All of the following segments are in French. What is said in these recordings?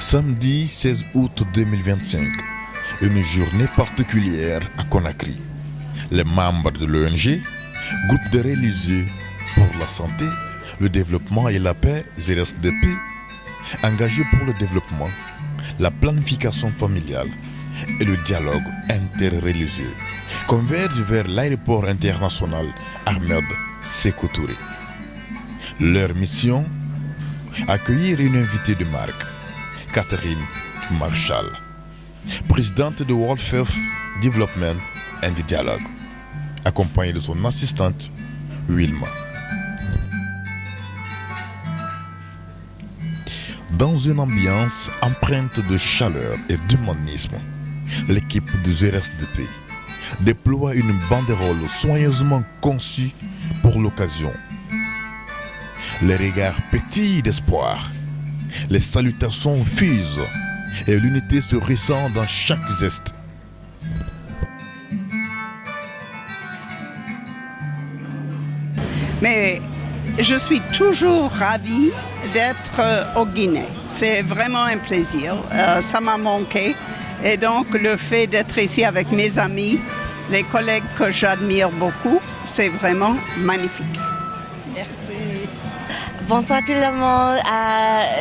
Samedi 16 août 2025, une journée particulière à Conakry. Les membres de l'ONG, groupe de religieux pour la santé, le développement et la paix, ZRSDP, engagés pour le développement, la planification familiale et le dialogue interreligieux, convergent vers l'aéroport international Ahmed Sékou Touré. Leur mission, accueillir une invitée de marque, Catherine Marshall, présidente de World Faith Development and Dialogue, accompagnée de son assistante Wilma. Dans une ambiance empreinte de chaleur et d'humanisme, l'équipe de ZRSDP déploie une banderole soigneusement conçue pour l'occasion. Les regards pétillent d'espoir, les salutations fusent et l'unité se ressent dans chaque geste. Mais je suis toujours ravie d'être au Guinée. C'est vraiment un plaisir. Ça m'a manqué. Et donc, le fait d'être ici avec mes amis, les collègues que j'admire beaucoup, c'est vraiment magnifique. Merci. Bonsoir tout le monde.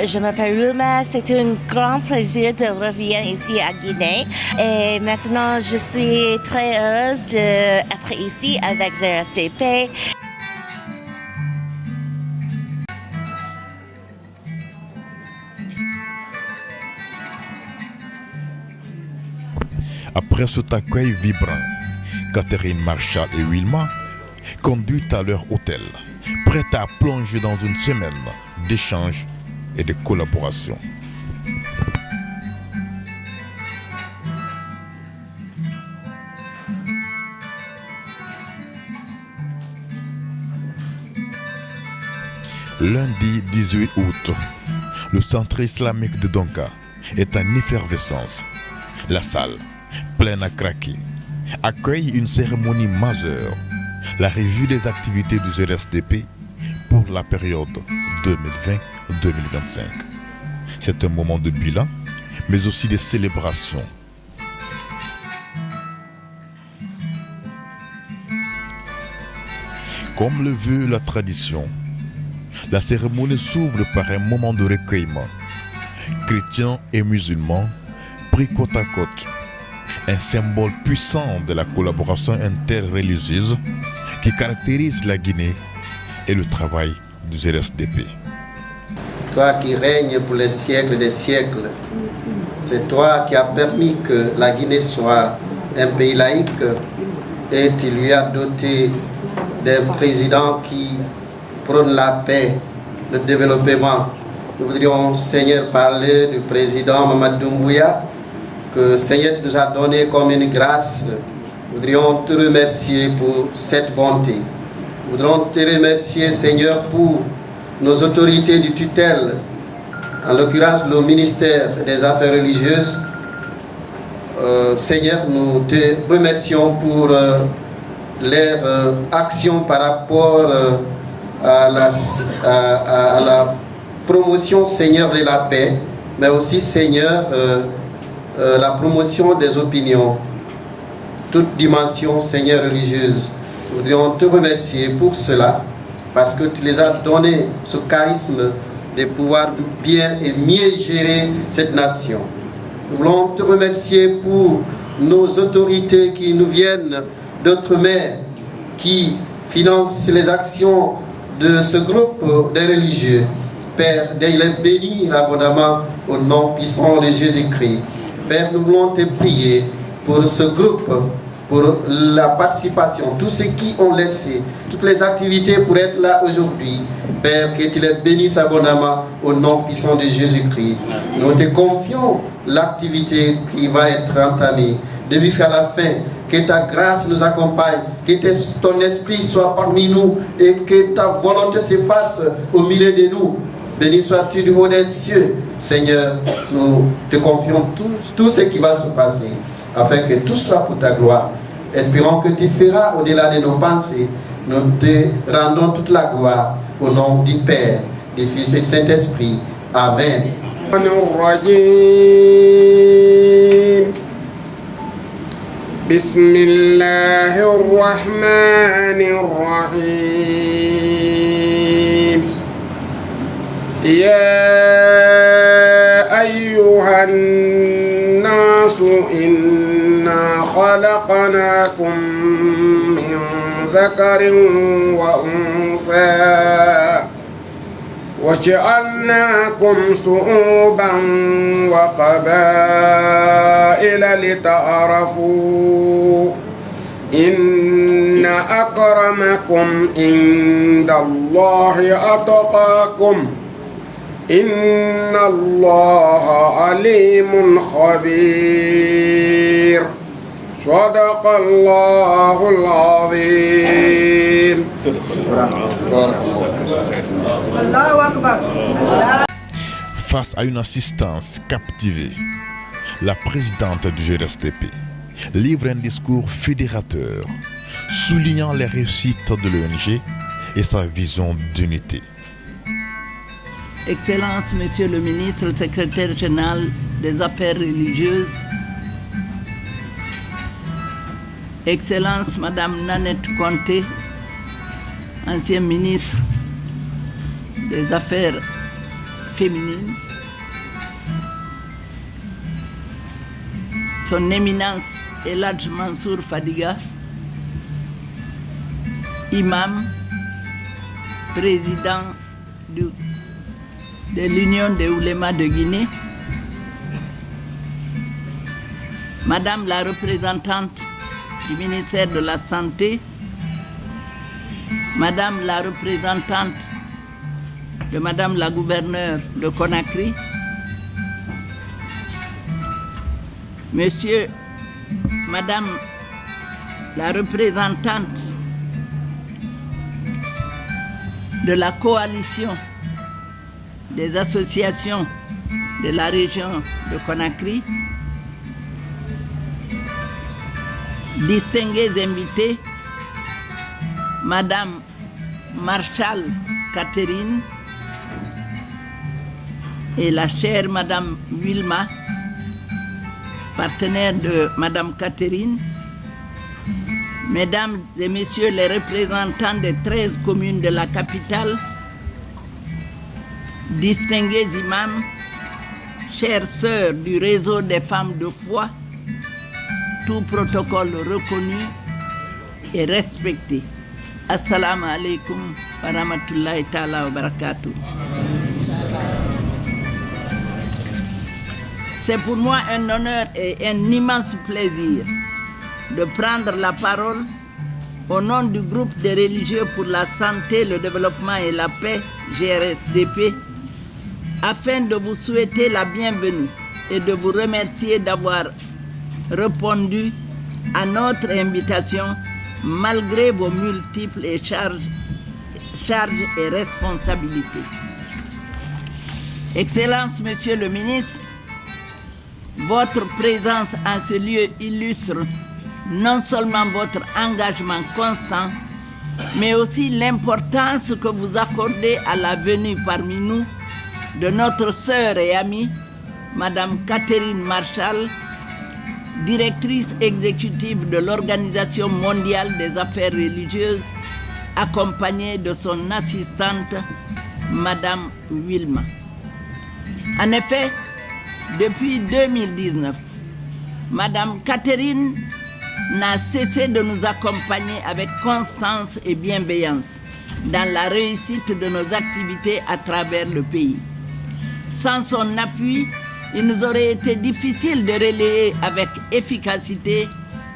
Je m'appelle Wilma. C'est un grand plaisir de revenir ici à Guinée. Et maintenant, je suis très heureuse d'être ici avec ZRSDP. Après cet accueil vibrant, Catherine Marshall et Wilma conduisent à leur hôtel, prêtes à plonger dans une semaine d'échanges et de collaboration. Lundi 18 août, le centre islamique de Donka est en effervescence. La salle, pleine à craquer, accueille une cérémonie majeure, la revue des activités du ZRSDP pour la période 2020-2025. C'est un moment de bilan, mais aussi de célébration. Comme le veut la tradition, la cérémonie s'ouvre par un moment de recueillement. Chrétiens et musulmans pris côte à côte, un symbole puissant de la collaboration interreligieuse qui caractérise la Guinée et le travail du ZRSDP. Toi qui règnes pour les siècles des siècles, c'est toi qui as permis que la Guinée soit un pays laïque et tu lui as doté d'un président qui prône la paix, le développement. Nous voudrions, Seigneur, parler du président Mamadou Doumbouya, que Seigneur nous a donné comme une grâce. Nous voudrions te remercier pour cette bonté. Nous voudrions te remercier, Seigneur, pour nos autorités du tutelle, en l'occurrence le ministère des Affaires religieuses. Seigneur, nous te remercions pour leur action par rapport à la promotion, Seigneur, de la paix, mais aussi, Seigneur, la promotion des opinions, toute dimension, Seigneur, religieuse. Nous voudrions te remercier pour cela, parce que tu les as donné ce charisme de pouvoir bien et mieux gérer cette nation. Nous voulons te remercier pour nos autorités qui nous viennent d'outre-mer, qui financent les actions de ce groupe de religieux. Père, il est béni abondamment au nom puissant de Jésus-Christ. Père, nous voulons te prier pour ce groupe, pour la participation, tous ceux qui ont laissé toutes les activités pour être là aujourd'hui. Père, que tu les bénisses abondamment au nom puissant de Jésus-Christ. Nous te confions l'activité qui va être entamée de jusqu'à la fin. Que ta grâce nous accompagne, que ton esprit soit parmi nous et que ta volonté s'efface au milieu de nous. Béni sois-tu du haut des cieux. Seigneur, nous te confions tout ce qui va se passer, afin que tout soit pour ta gloire. Espérons que tu feras au-delà de nos pensées. Nous te rendons toute la gloire au nom du Père, du Fils et du Saint-Esprit. Amen. الرجيم بسم الله الرحمن الرحيم يا أيها الناس إنا خلقناكم من ذكر وأنثى وجعلناكم شعوبا وقبائل لتعارفوا إن أكرمكم عند الله أتقاكم إن الله عليم خبير صدق الله العظيم. Face à une assistance captivée, la présidente du GRSTP livre un discours fédérateur, soulignant les réussites de l'ONG et sa vision d'unité. Excellence, Monsieur le ministre, secrétaire général des Affaires religieuses, Excellence, Madame Nanette Conté, ancienne ministre des Affaires féminines, Son Éminence Eladj Mansour Fadiga, imam, président de l'Union des oulémas de Guinée, Madame la représentante du ministère de la Santé, Madame la représentante de Madame la gouverneure de Conakry, Monsieur, Madame la représentante de la coalition des associations de la région de Conakry, distingués invités, Madame Marshall Catherine et la chère Madame Wilma, partenaire de Madame Catherine, Mesdames et Messieurs les représentants des 13 communes de la capitale, distingués imams, chères sœurs du réseau des femmes de foi, tout protocole reconnu et respecté. Assalamu alaikum wa rahmatullahi ta'ala wa barakatuh. C'est pour moi un honneur et un immense plaisir de prendre la parole au nom du groupe des religieux pour la santé, le développement et la paix, GRSTP, afin de vous souhaiter la bienvenue et de vous remercier d'avoir répondu à notre invitation malgré vos multiples charges et responsabilités. Excellence, Monsieur le ministre, votre présence en ce lieu illustre non seulement votre engagement constant, mais aussi l'importance que vous accordez à la venue parmi nous de notre sœur et amie, Madame Catherine Marshall, directrice exécutive de l'Organisation mondiale des affaires religieuses, accompagnée de son assistante, Madame Wilma. En effet, depuis 2019, Madame Catherine n'a cessé de nous accompagner avec constance et bienveillance dans la réussite de nos activités à travers le pays. Sans son appui, il nous aurait été difficile de relayer avec efficacité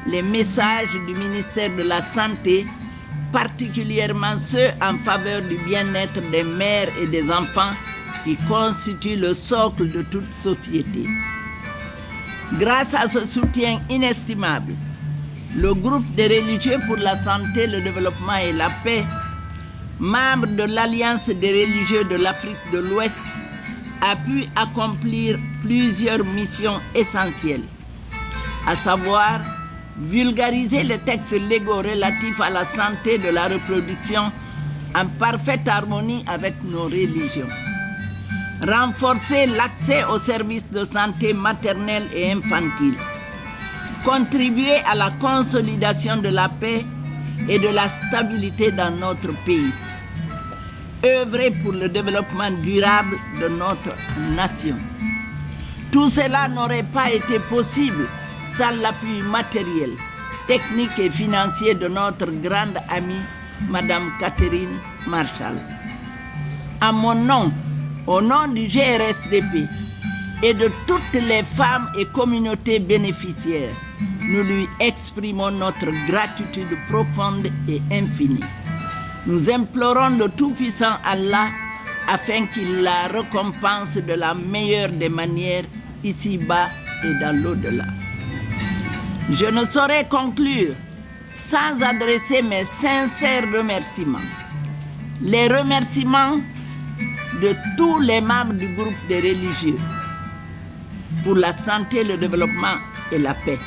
les messages du ministère de la Santé, particulièrement ceux en faveur du bien-être des mères et des enfants qui constituent le socle de toute société. Grâce à ce soutien inestimable, le groupe des religieux pour la santé, le développement et la paix, membre de l'Alliance des religieux de l'Afrique de l'Ouest, a pu accomplir plusieurs missions essentielles, à savoir vulgariser les textes légaux relatifs à la santé de la reproduction en parfaite harmonie avec nos religions, renforcer l'accès aux services de santé maternelle et infantile, contribuer à la consolidation de la paix et de la stabilité dans notre pays, œuvrer pour le développement durable de notre nation. Tout cela n'aurait pas été possible sans l'appui matériel, technique et financier de notre grande amie, Madame Catherine Marshall. À mon nom, au nom du GRSDP et de toutes les femmes et communautés bénéficiaires, nous lui exprimons notre gratitude profonde et infinie. Nous implorons le Tout-Puissant Allah afin qu'il la récompense de la meilleure des manières ici-bas et dans l'au-delà. Je ne saurais conclure sans adresser mes sincères remerciements. Les remerciements de tous les membres du groupe des religieux pour la santé, le développement et la paix.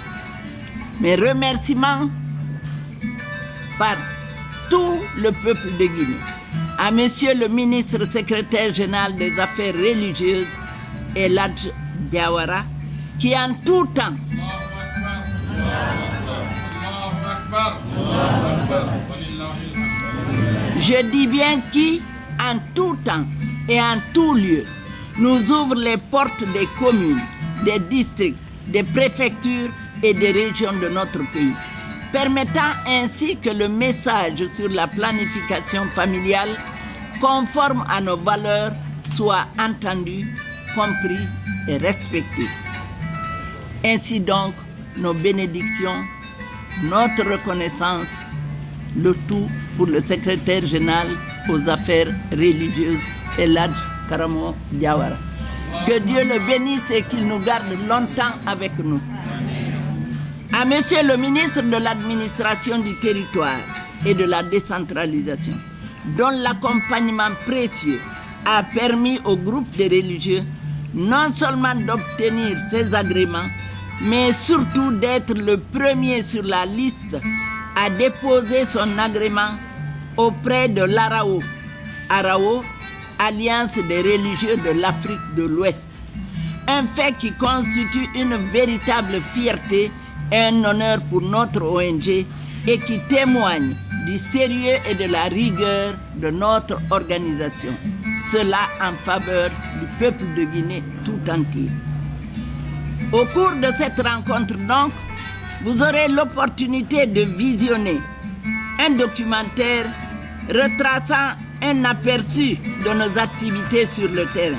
Mes remerciements par tout le peuple de Guinée, à Monsieur le ministre secrétaire général des Affaires religieuses, Eladj Diawara, qui en tout temps je dis bien qui, en tout temps et en tout lieu, nous ouvre les portes des communes, des districts, des préfectures et des régions de notre pays, permettant ainsi que le message sur la planification familiale conforme à nos valeurs soit entendu, compris et respecté. Ainsi donc, nos bénédictions, notre reconnaissance, le tout pour le secrétaire général aux affaires religieuses, Eladj Karamo Diawara. Que Dieu le bénisse et qu'il nous garde longtemps avec nous. À Monsieur le ministre de l'administration du territoire et de la décentralisation, dont l'accompagnement précieux a permis au groupe des religieux non seulement d'obtenir ces agréments, mais surtout d'être le premier sur la liste à déposer son agrément auprès de l'ARAO, Alliance des religieux de l'Afrique de l'Ouest. Un fait qui constitue une véritable fierté et un honneur pour notre ONG et qui témoigne du sérieux et de la rigueur de notre organisation. Cela en faveur du peuple de Guinée tout entier. Au cours de cette rencontre donc, vous aurez l'opportunité de visionner un documentaire retraçant un aperçu de nos activités sur le terrain.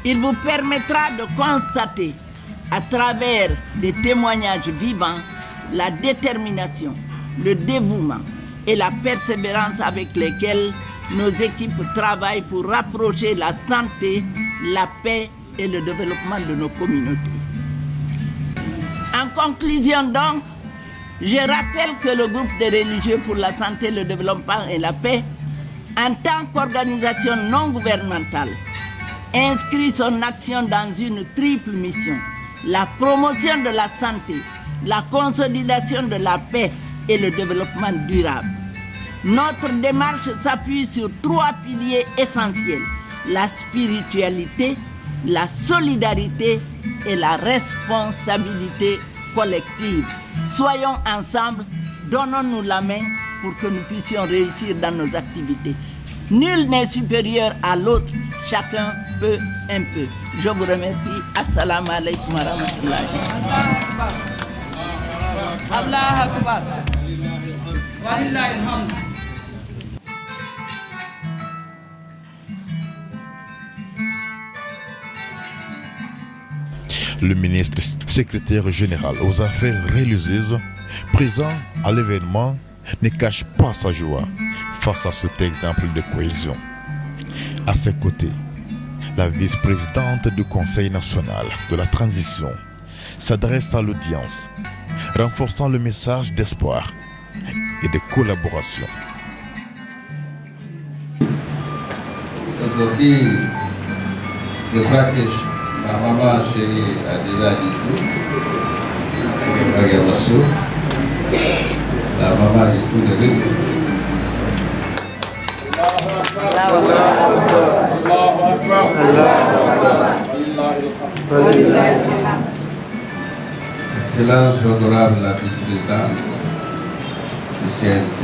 Il vous permettra de constater, à travers des témoignages vivants, la détermination, le dévouement et la persévérance avec lesquels nos équipes travaillent pour rapprocher la santé, la paix et le développement de nos communautés. En conclusion donc, je rappelle que le groupe des religieux pour la santé, le développement et la paix, en tant qu'organisation non gouvernementale, inscrit son action dans une triple mission: la promotion de la santé, la consolidation de la paix et le développement durable. Notre démarche s'appuie sur 3 piliers essentiels: la spiritualité, la solidarité et la responsabilité collective. Soyons ensemble, donnons-nous la main pour que nous puissions réussir dans nos activités. Nul n'est supérieur à l'autre, chacun peut un peu. Je vous remercie. Assalamu alaikum wa rahmatullahi. Allah Akbar. Walillahi alhamd. Le ministre secrétaire général aux affaires religieuses, présent à l'événement, ne cache pas sa joie face à cet exemple de cohésion. À ses côtés, la vice-présidente du Conseil national de la transition s'adresse à l'audience, renforçant le message d'espoir et de collaboration. Aujourd'hui, je crois que ma maman chérie a déjà dit tout. La maman dit tout de lui. Excellence honorable la vice-présidente du CNT,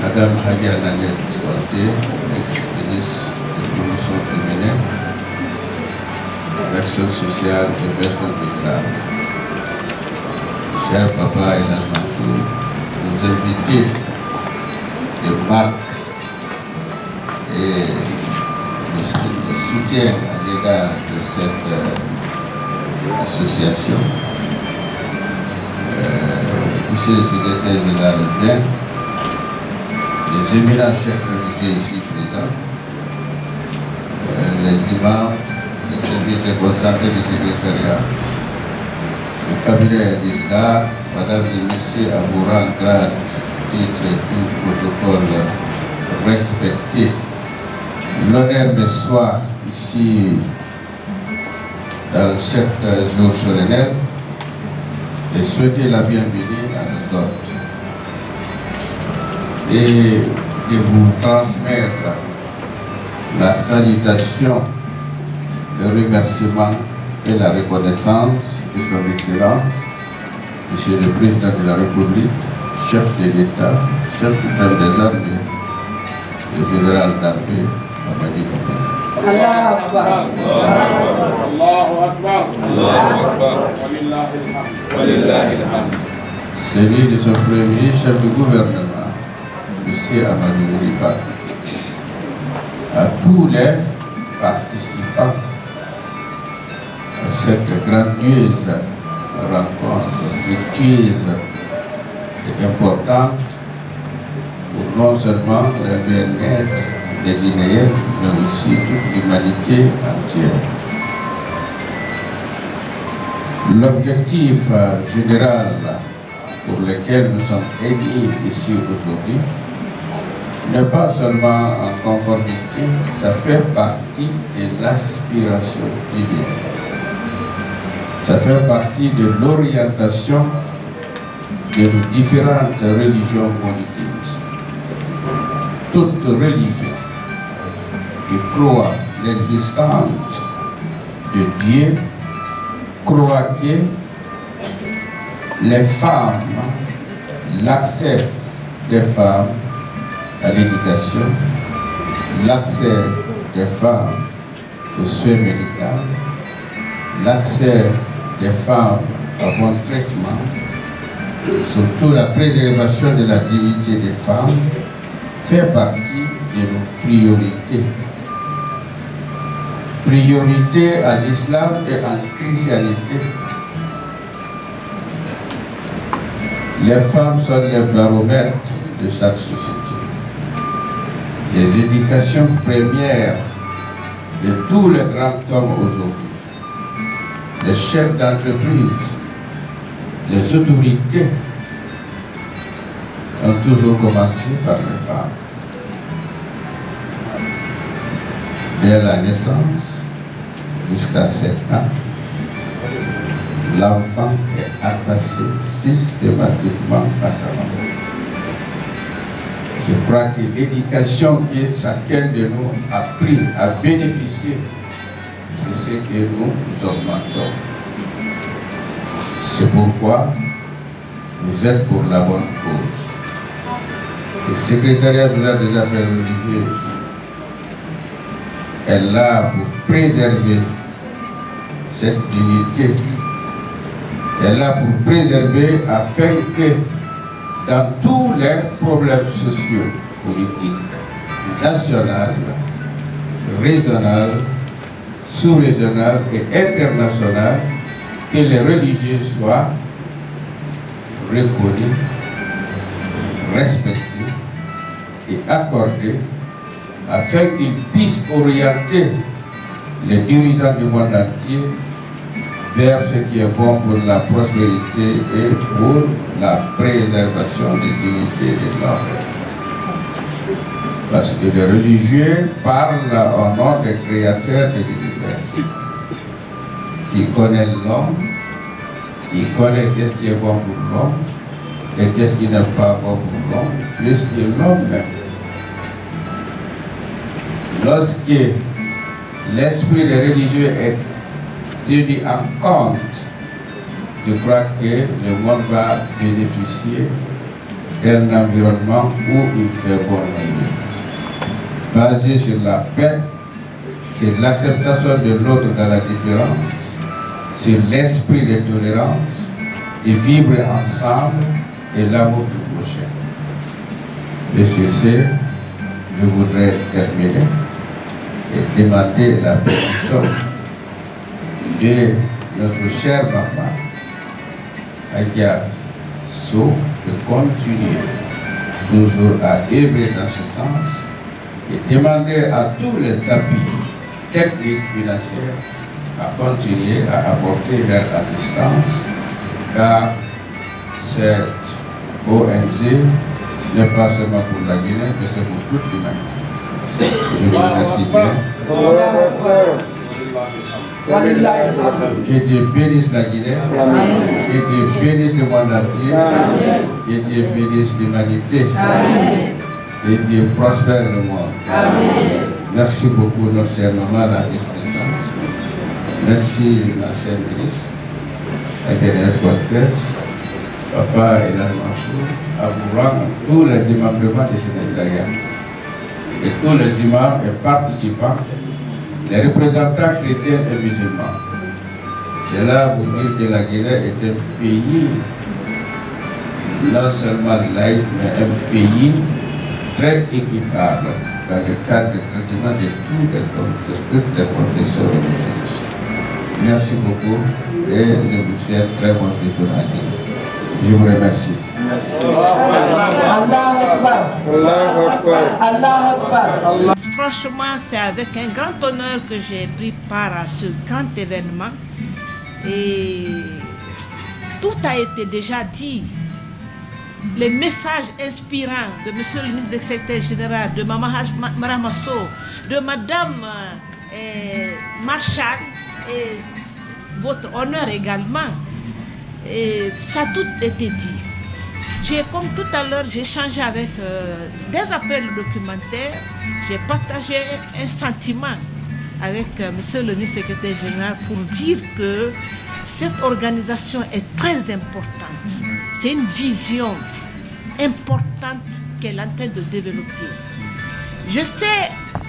Madame Hadia Nanette Conté, ex-ministre de promotion féminine, des actions sociales et personnes vulnérables. Cher papa et la Mansour, nous invités de marque et le soutien à l'égard de cette association. Monsieur le secrétaire général adjoint, les éminents chefs religieux ici présents, les imams, les services de bonne santé du secrétariat, le cabinet d'Islam, madame et messieurs, à vous rendre grâce, titre et tout protocole respecté. L'honneur me soit ici dans cet jour solennel et souhaiter la bienvenue à nous autres et de vous transmettre la salutation, le remerciement et la reconnaissance de son Excellence, Monsieur le Président de la République, chef de l'État, chef suprême des armées, le général d'armée, Mamadi Doumbouya. Allah Akbar. Allahu Akbar. Allahu Akbar. Walillahi alhamd. Celui de son premier ministre, chef du gouvernement, M. Amadou Riba, à tous les participants à cette grandiose rencontre fructueuse et importante pour non seulement le bien-être des Guinéens, mais aussi toute l'humanité entière. L'objectif général pour lequel nous sommes réunis ici aujourd'hui n'est pas seulement en conformité, ça fait partie de l'aspiration divine. Ça fait partie de l'orientation de nos différentes religions monothéistes. Toute religion qui croit l'existence de Dieu croit que les femmes, l'accès des femmes à l'éducation, l'accès des femmes aux soins médicaux, l'accès des femmes au bon traitement, surtout la préservation de la dignité des femmes, fait partie de nos priorités. Priorité à l'islam et en christianité. Les femmes sont les baromètres de chaque société. Les éducations premières de tous les grands hommes aujourd'hui, les chefs d'entreprise, les autorités ont toujours commencé par les femmes. Dès la naissance jusqu'à 7 ans, l'enfant est attaché systématiquement à sa maman. Je crois que l'éducation que chacun de nous a pris, a bénéficié, c'est ce que nous augmentons. C'est pourquoi vous êtes pour la bonne cause. Le secrétariat général des affaires religieuses est là pour préserver cette dignité. Elle est là pour préserver afin que dans tous les problèmes sociaux, politiques, nationaux, régionaux, sous-régionaux et internationaux, que les religieux soient reconnus, respectés et accordés afin qu'ils puissent orienter les dirigeants du monde entier vers ce qui est bon pour la prospérité et pour la préservation des dignités de l'homme. Parce que les religieux parlent au nom des créateurs de l'univers, qui connaît l'homme, qui connaît qu'est-ce qui est bon pour l'homme et qu'est-ce qui n'est pas bon pour l'homme, plus que l'homme même. lorsque l'esprit des religieux est tenu en compte, je crois que le monde va bénéficier d'un environnement où il fait bon vivre. Basé sur la paix, sur l'acceptation de l'autre dans la différence, sur l'esprit de tolérance, de vivre ensemble et l'amour du prochain. De ceci, je voudrais terminer et demander la permission de notre chère maman, Agia So, de continuer toujours à œuvrer dans ce sens et demander à tous les appuis techniques financiers à continuer à apporter leur assistance, car cette ONG n'est pas seulement pour la Guinée, mais c'est pour toute l'humanité. Je vous remercie bien. Que Dieu bénisse la Guinée, que Dieu bénisse le monde entier, que Dieu bénisse l'humanité, que Dieu prospère le monde. Merci beaucoup, notre chère maman, la vice-présidente. Merci, ma chère ministre, la dernière Cortez, papa et la Mansour, Abouran, tous les démembrements du secrétariat, et tous les imams et participants, les représentants chrétiens et musulmans. C'est là pour dire que la Guinée est un pays, non seulement laïque, mais un pays très équitable dans le cadre du traitement de toutes les protections religieuses. Merci beaucoup et je vous souhaite très bon séjour à Guinée. Je vous remercie. Franchement, c'est avec un grand honneur que j'ai pris part à ce grand événement. Et tout a été déjà dit. Les messages inspirants de Monsieur le ministre du Secrétaire général, de Maman Maramasso, de Madame Marshall et votre honneur également. Et ça a tout été dit. Comme tout à l'heure, j'ai échangé avec, dès après le documentaire, j'ai partagé un sentiment avec Monsieur le ministre secrétaire général pour dire que cette organisation est très importante. C'est une vision importante qu'elle est en train de développer. Je sais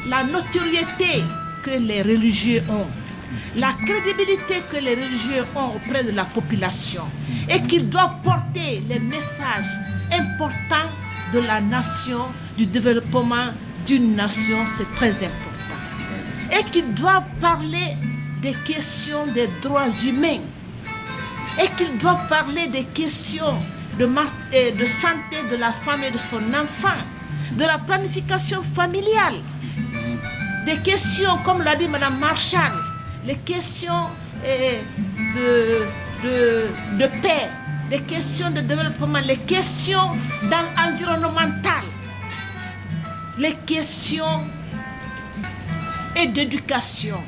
la notoriété que les religieux ont, la crédibilité que les religieux ont auprès de la population et qu'ils doivent porter les messages importants de la nation, du développement d'une nation, c'est très important. Et qu'ils doivent parler des questions des droits humains et qu'ils doivent parler des questions de santé de la femme et de son enfant, de la planification familiale, des questions, comme l'a dit Mme Marshall, les questions de paix, les questions de développement, les questions environnementales, les questions d'éducation.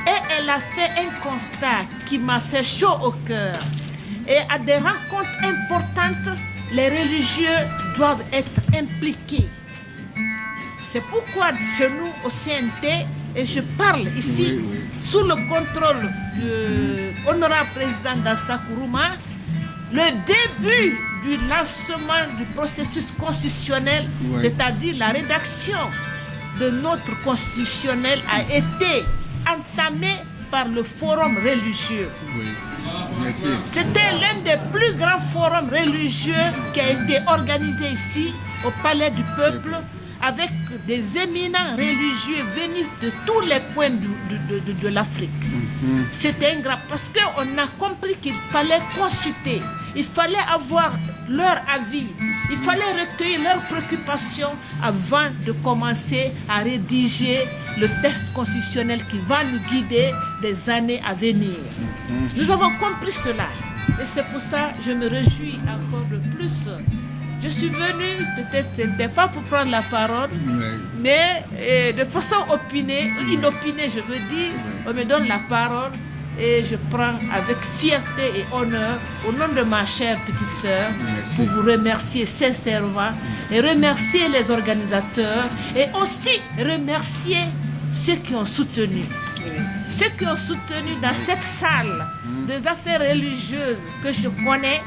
Et elle a fait un constat qui m'a fait chaud au cœur. Et à des rencontres importantes, les religieux doivent être impliqués. C'est pourquoi chez nous, au CNT, et je parle ici sous le contrôle de l'honorable président Dansa Kourouma, le début du lancement du processus constitutionnel, c'est-à-dire la rédaction de notre constitutionnel, a été entamé par le forum religieux. C'était l'un des plus grands forums religieux qui a été organisé ici au Palais du Peuple, avec des éminents religieux venus de tous les coins de l'Afrique. C'était ingrat parce qu'on a compris qu'il fallait consulter, il fallait avoir leur avis, il fallait recueillir leurs préoccupations avant de commencer à rédiger le texte constitutionnel qui va nous guider des années à venir. Nous avons compris cela et c'est pour ça que je me réjouis encore de plus. Je suis venue, peut-être ce n'était pas pour prendre la parole, mais de façon inopinée, je veux dire, on me donne la parole Et je prends avec fierté et honneur, au nom de ma chère petite sœur, pour vous remercier sincèrement et remercier les organisateurs et aussi remercier ceux qui ont soutenu. Ceux qui ont soutenu dans cette salle des affaires religieuses que je connais,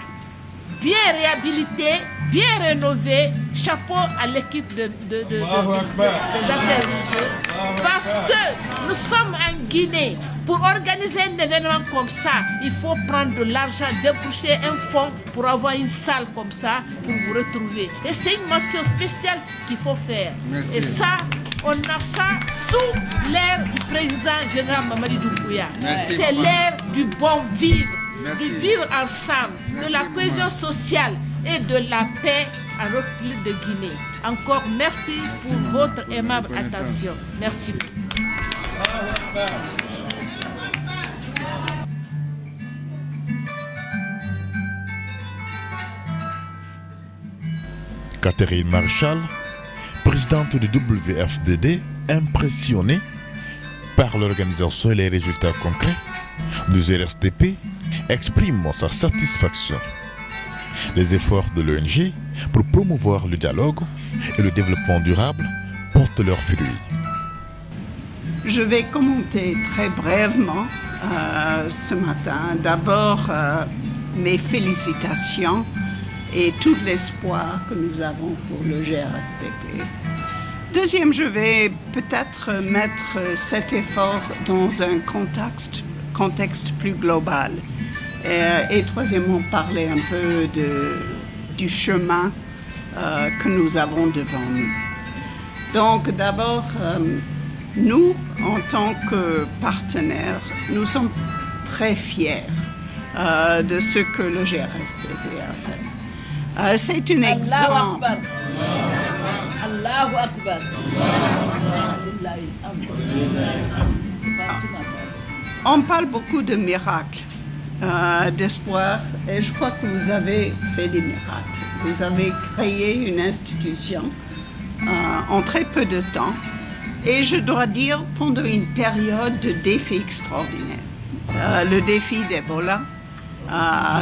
bien réhabilitée, bien rénovée. Chapeau à l'équipe des affaires religieuses. Parce que nous sommes en Guinée. Pour organiser un événement comme ça, il faut prendre de l'argent, déboucher un fonds pour avoir une salle comme ça, pour vous retrouver. Et c'est une mention spéciale qu'il faut faire. Merci. Et ça, on a ça sous l'ère du président général Mamadi Doumbouya. C'est l'ère du bon vivre, du vivre ensemble, de la cohésion sociale et de la paix en République de Guinée. Encore merci pour votre aimable attention. Merci. Catherine Marshall, présidente du WFDD, impressionnée par l'organisation et les résultats concrets du RSDP, exprime sa satisfaction. Les efforts de l'ONG pour promouvoir le dialogue et le développement durable portent leurs fruits. Je vais commenter très brièvement ce matin. D'abord, mes félicitations et tout l'espoir que nous avons pour le GRSDP. Deuxième, je vais peut-être mettre cet effort dans un contexte plus global. Et troisièmement, parler un peu du chemin que nous avons devant nous. Donc d'abord, nous, en tant que partenaires, nous sommes très fiers de ce que le GRSDP a fait. C'est un exemple. Allahu Akbar. On parle beaucoup de miracles, d'espoir, et je crois que vous avez fait des miracles. Vous avez créé une institution en très peu de temps, et je dois dire pendant une période de défis extraordinaires. Le défi d'Ebola,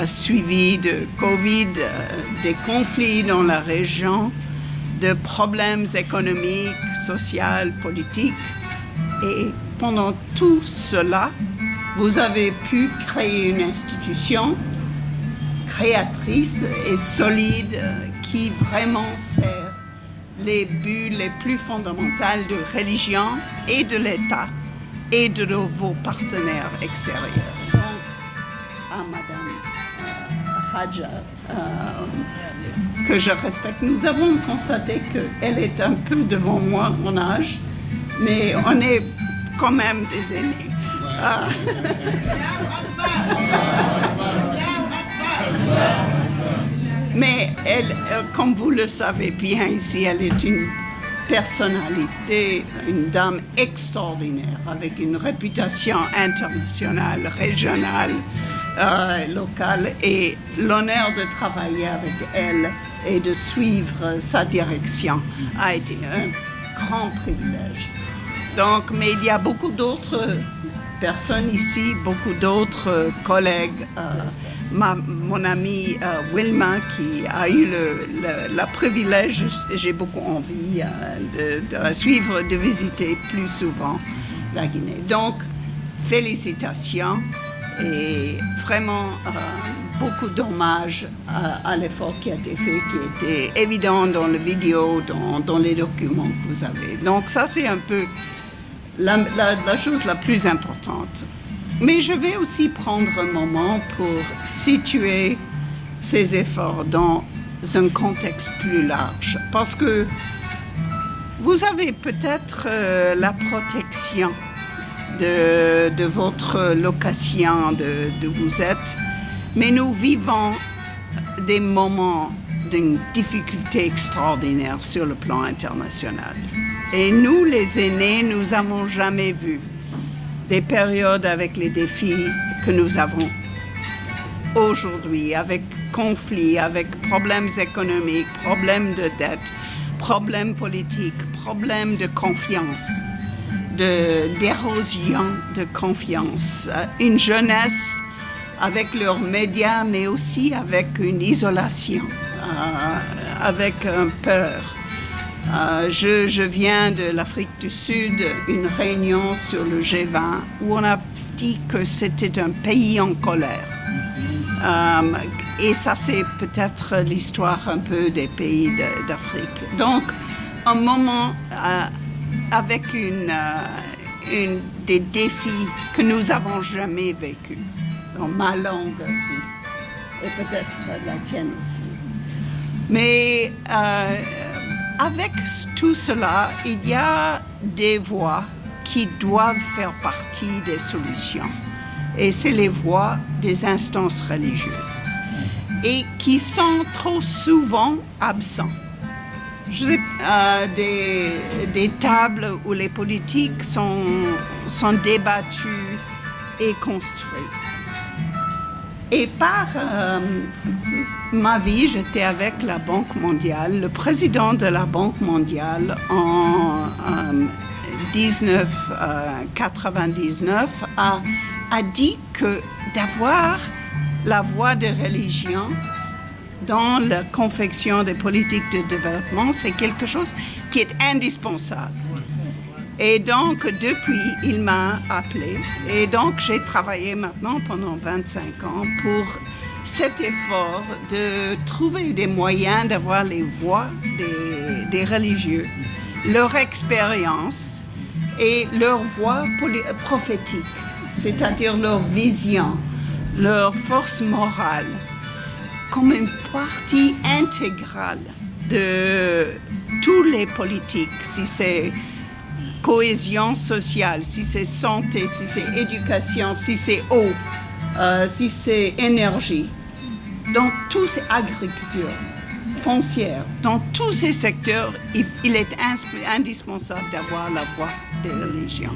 suivi de Covid, des conflits dans la région, de problèmes économiques, sociaux, politiques. Et pendant tout cela, vous avez pu créer une institution créatrice et solide qui vraiment sert les buts les plus fondamentaux de religion et de l'État et de vos partenaires extérieurs. Donc, à Madame Hadja, que je respecte, nous avons constaté qu'elle est un peu devant moi en âge, mais on est quand même des aînés. Mais elle, comme vous le savez bien ici, elle est une personnalité, une dame extraordinaire, avec une réputation internationale, régionale, locale, et l'honneur de travailler avec elle et de suivre sa direction a été un grand privilège. Donc, mais il y a beaucoup d'autres personnes ici, beaucoup d'autres collègues. Mon amie Wilma, qui a eu le privilège, j'ai beaucoup envie de la suivre, de visiter plus souvent la Guinée. Donc, félicitations et vraiment beaucoup d'hommages à l'effort qui a été fait, qui était évident dans la vidéo, dans les documents que vous avez. Donc ça, c'est un peu la chose la plus importante. Mais je vais aussi prendre un moment pour situer ces efforts dans un contexte plus large. Parce que vous avez peut-être la protection de votre location, de vous êtes, mais nous vivons des moments d'une difficulté extraordinaire sur le plan international. Et nous, les aînés, nous n'avons jamais vu des périodes avec les défis que nous avons aujourd'hui, avec conflits, avec problèmes économiques, problèmes de dette, problèmes politiques, problèmes de confiance. d'érosion de confiance. Une jeunesse avec leurs médias, mais aussi avec une isolation, avec un peur. Je viens de l'Afrique du Sud, une réunion sur le G20 où on a dit que c'était un pays en colère. Et ça, c'est peut-être l'histoire un peu des pays d'Afrique. Donc, un moment avec des défis que nous n'avons jamais vécus dans ma longue vie, et peut-être la tienne aussi. Mais avec tout cela, il y a des voix qui doivent faire partie des solutions. Et c'est les voix des instances religieuses et qui sont trop souvent absents. Des tables où les politiques sont débattues et construites. Et par ma vie, j'étais avec la Banque mondiale. Le président de la Banque mondiale en 1999 a dit que d'avoir la voix des religions dans la confection des politiques de développement, c'est quelque chose qui est indispensable. Et donc, depuis, il m'a appelé. Et donc, j'ai travaillé maintenant pendant 25 ans pour cet effort de trouver des moyens d'avoir les voix des religieux, leur expérience et leur voix prophétique, c'est-à-dire leur vision, leur force morale, comme une partie intégrale de tous les politiques, si c'est cohésion sociale, si c'est santé, si c'est éducation, si c'est eau, si c'est énergie, dans tous ces agricultures foncières, dans tous ces secteurs, il est indispensable d'avoir la voix des religions.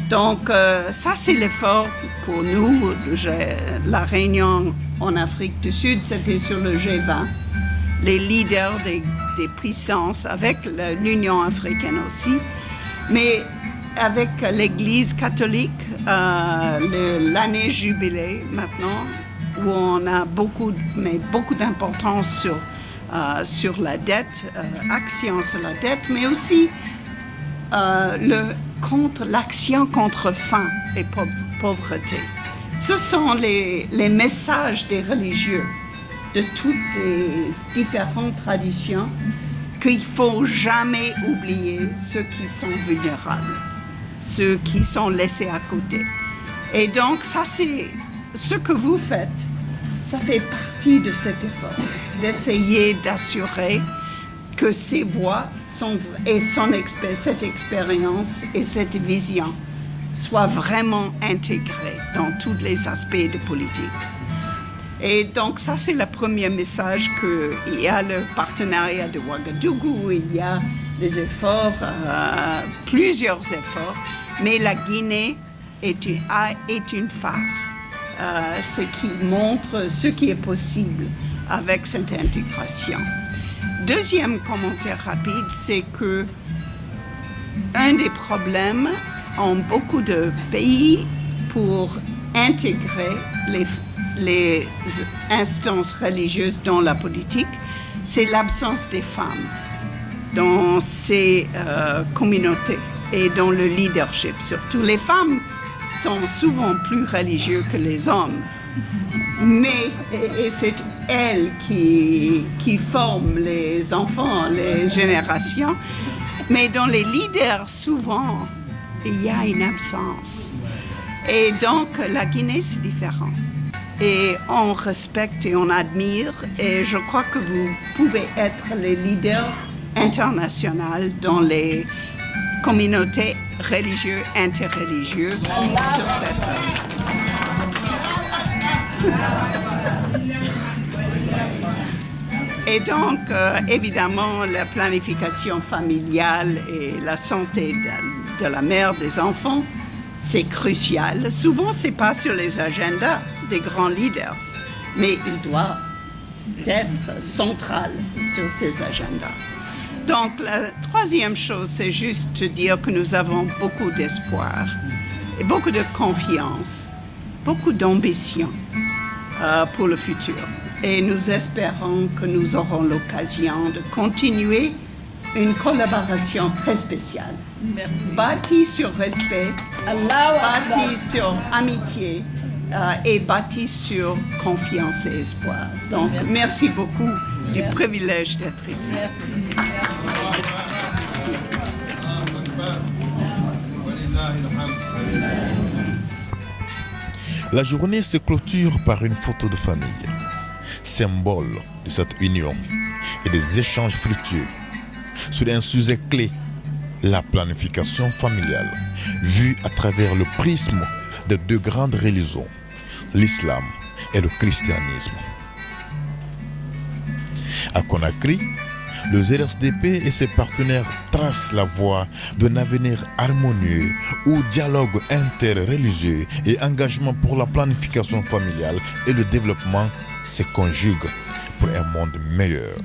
Donc, ça, c'est l'effort pour nous. La réunion en Afrique du Sud, c'était sur le G20. Les leaders des puissances, avec l'Union africaine aussi, mais avec l'Église catholique, l'année jubilée maintenant, où on a beaucoup d'importance sur la dette, action sur la dette, mais aussi l'action contre faim et pauvreté. Ce sont les messages des religieux de toutes les différentes traditions qu'il ne faut jamais oublier ceux qui sont vulnérables, ceux qui sont laissés à côté. Et donc, ça, c'est ce que vous faites. Ça fait partie de cet effort, d'essayer d'assurer que ces voix et cette expérience et cette vision soient vraiment intégrées dans tous les aspects de politique. Et donc ça, c'est le premier message qu'il y a le partenariat de Ouagadougou, il y a des efforts, plusieurs efforts, mais la Guinée est une phare, ce qui montre ce qui est possible avec cette intégration. Deuxième commentaire rapide, c'est que un des problèmes en beaucoup de pays pour intégrer les instances religieuses dans la politique, c'est l'absence des femmes dans ces communautés et dans le leadership. Surtout, les femmes sont souvent plus religieuses que les hommes, mais et c'est elles qui forment les enfants, les générations. Mais dans les leaders, souvent, il y a une absence. Et donc, la Guinée, c'est différent. Et on respecte et on admire. Et je crois que vous pouvez être les leaders internationaux dans les communautés religieuses, interreligieuses sur cette terre. Et donc, évidemment, la planification familiale et la santé de la mère, des enfants, c'est crucial. Souvent, ce n'est pas sur les agendas des grands leaders, mais il doit être central sur ces agendas. Donc, la troisième chose, c'est juste dire que nous avons beaucoup d'espoir et beaucoup de confiance, beaucoup d'ambition pour le futur. Et nous espérons que nous aurons l'occasion de continuer une collaboration très spéciale, bâtie sur respect, bâtie sur amitié et bâtie sur confiance et espoir. Donc, merci beaucoup du privilège d'être ici. La journée se clôture par une photo de famille, symbole de cette union et des échanges fructueux sur un sujet clé, la planification familiale, vue à travers le prisme de deux grandes religions, l'islam et le christianisme. À Conakry, le ZRSDP et ses partenaires tracent la voie d'un avenir harmonieux où dialogue interreligieux et engagement pour la planification familiale et le développement se conjuguent pour un monde meilleur.